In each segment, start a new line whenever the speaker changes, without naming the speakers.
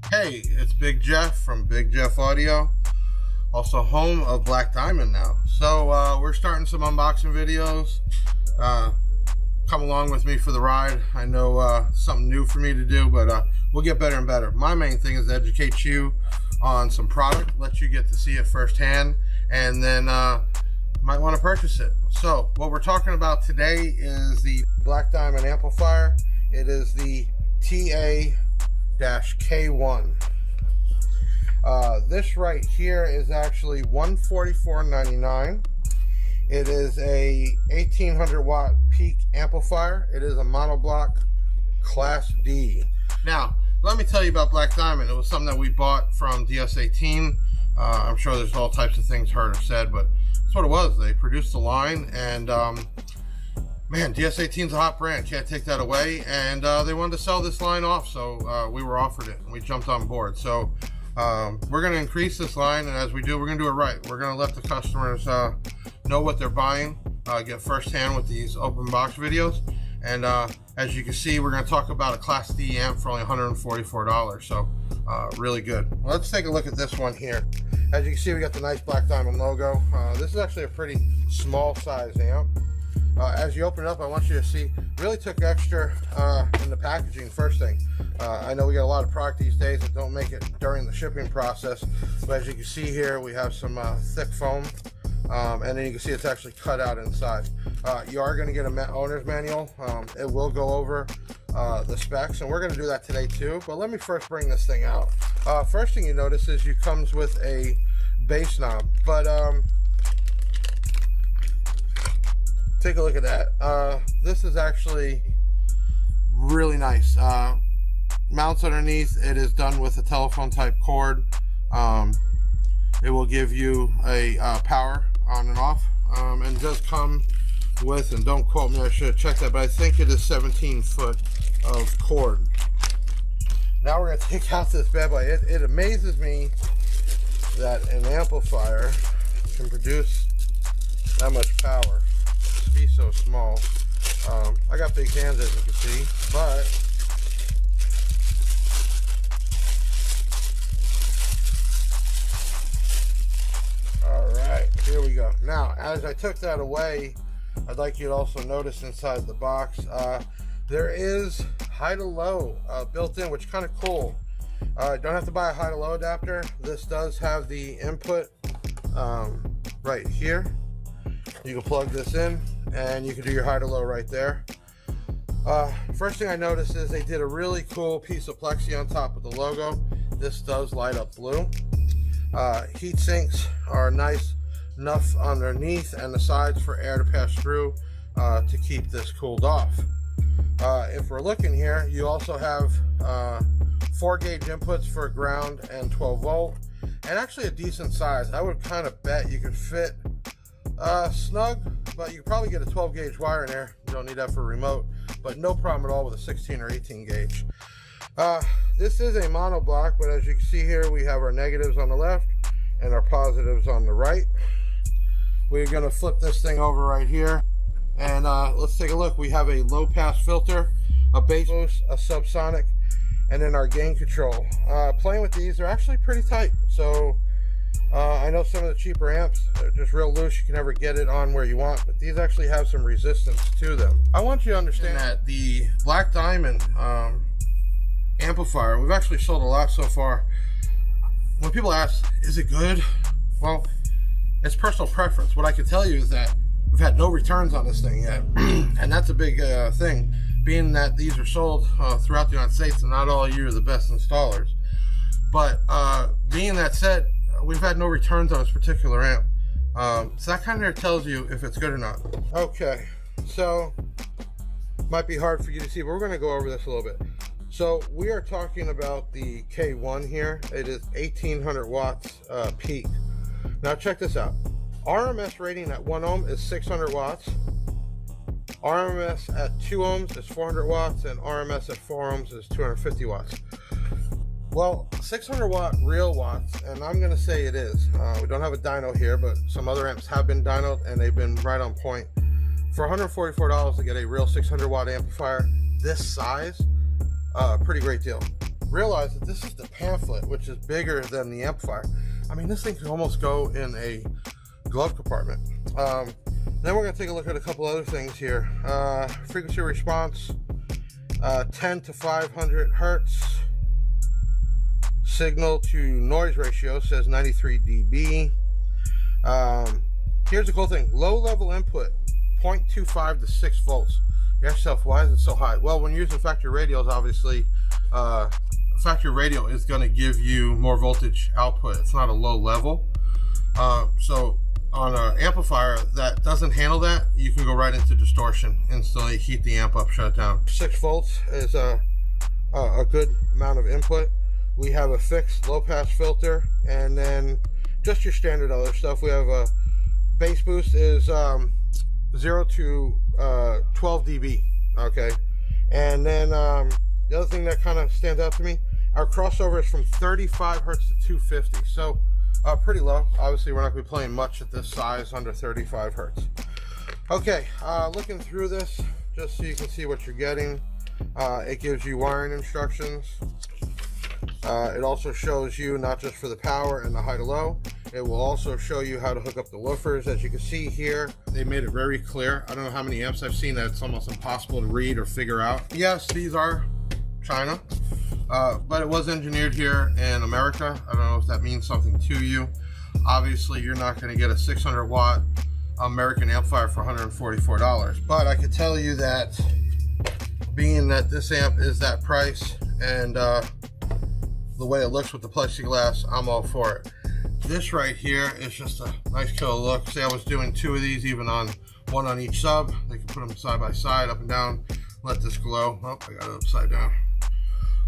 Hey, it's Big Jeff from Big Jeff Audio, also home of Black Diamond now. So we're starting some unboxing videos. Come along with me for the ride. I know something new for me to do, but we'll get better and better. My main thing is to educate you on some product, let you get to see it firsthand, and then might want to purchase it. So what we're talking about today is the Black Diamond amplifier. It is the DIA-K1. This right here is actually $144.99. It is a 1800 watt peak amplifier. It is a monoblock class D. Now let me tell you about Black Diamond. It was something that we bought from DS18. I'm sure there's all types of things heard or said, but that's what it was. They produced the line, and man, DS18 is a hot brand, can't take that away, and they wanted to sell this line off, so we were offered it and we jumped on board. So we're going to increase this line, and as we do, we're going to do it right. We're going to let the customers know what they're buying, get firsthand with these open box videos, and as you can see, we're going to talk about a Class D amp for only $144, so really good. Well, let's take a look at this one here. As you can see, we got the nice Black Diamond logo. This is actually a pretty small size amp. As you open it up, I want you to see, really took extra in the packaging. First thing, I know we got a lot of product these days that don't make it during the shipping process, but as you can see here, we have some thick foam, and then you can see it's actually cut out inside. You are going to get an owner's manual. It will go over the specs, and we're going to do that today too, but let me first bring this thing out. First thing you notice is it comes with a bass knob, but take a look at that. This is actually really nice. Mounts underneath. It is done with a telephone type cord. It will give you a power on and off, and it does come with, and don't quote me, I should have checked that, but I think it is 17 foot of cord. Now we're going to take out this bad boy. It amazes me that an amplifier can produce that much power. Be so small. I got big hands, as you can see, but all right, here we go. Now, as I took that away, I'd like you to also notice inside the box, there is high to low built in, which is kind of cool. Don't have to buy a high to low adapter. This does have the input right here. You can plug this in and you can do your high to low right there. First thing I noticed is they did a really cool piece of plexi on top of the logo. This does light up blue. Heat sinks are nice enough underneath and the sides for air to pass through to keep this cooled off. If we're looking here, you also have 4 gauge inputs for ground and 12 volt, and actually a decent size. I would kind of bet you could fit snug, but you could probably get a 12 gauge wire in there. You don't need that for a remote, but no problem at all with a 16 or 18 gauge. This is a monoblock, but as you can see here, we have our negatives on the left and our positives on the right. We're going to flip this thing over right here, and let's take a look. We have a low pass filter, a bass boost, a subsonic, and then our gain control. Playing with these, they're actually pretty tight. So I know some of the cheaper amps, they're just real loose. You can never get it on where you want, but these actually have some resistance to them. I want you to understand that the Black Diamond amplifier, we've actually sold a lot so far. When people ask, is it good? Well, it's personal preference. What I can tell you is that we've had no returns on this thing yet, and that's a big thing, being that these are sold throughout the United States, and not all of you are the best installers. But being that said, we've had no returns on this particular amp, so that kind of tells you if it's good or not. Okay, so might be hard for you to see, but we're going to go over this a little bit. So we are talking about the K1 here. It is 1800 watts peak. Now check this out. RMS rating at 1 ohm is 600 watts. RMS at 2 ohms is 400 watts, and RMS at 4 ohms is 250 watts. Well, 600 watt real watts, and I'm going to say it is. We don't have a dyno here, but some other amps have been dynoed, and they've been right on point. For $144 to get a real 600 watt amplifier this size, pretty great deal. realize that this is the pamphlet, which is bigger than the amplifier. I mean, this thing can almost go in a glove compartment. Then we're going to take a look at a couple other things here. Frequency response, 10 to 500 hertz. Signal to noise ratio says 93 dB. Here's the cool thing: low level input, 0.25 to 6 volts. You ask yourself, why is it so high? Well, when you're using factory radios, obviously, factory radio is going to give you more voltage output. It's not a low level. So on an amplifier that doesn't handle that, you can go right into distortion, instantly heat the amp up, shut it down. 6 volts is a good amount of input. We have a fixed low pass filter, and then just your standard other stuff. We have a bass boost is 0 to 12 dB. Okay, and then the other thing that kind of stands out to me, our crossover is from 35 hertz to 250, so pretty low. Obviously, we're not going to be playing much at this size under 35 hertz. Okay, looking through this, just so you can see what you're getting, it gives you wiring instructions. It also shows you not just for the power and the high to low, it will also show you how to hook up the woofers. As you can see here, they made it very clear. I don't know how many amps I've seen that it's almost impossible to read or figure out. Yes, these are China, but it was engineered here in America. I don't know if that means something to you. Obviously, you're not going to get a 600 watt American amplifier for $144, but I can tell you that being that this amp is that price and the way it looks with the plexiglass, I'm all for it. This right here is just a nice killer look. See, I was doing 2 of these, even on one on each sub. They can put them side by side, up and down, let this glow. Oh, I got it upside down.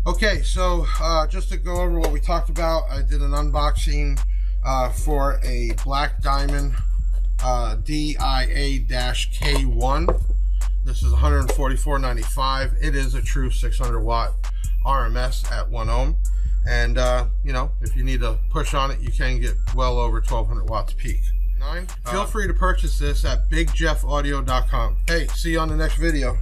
Okay, so just to go over what we talked about, I did an unboxing for a Black Diamond DIA-K1. This is $144.95. It is a true 600 watt RMS at 1 ohm. And you know, if you need to push on it, you can get well over 1200 watts peak. Feel free to purchase this at bigjeffaudio.com. Hey, see you on the next video.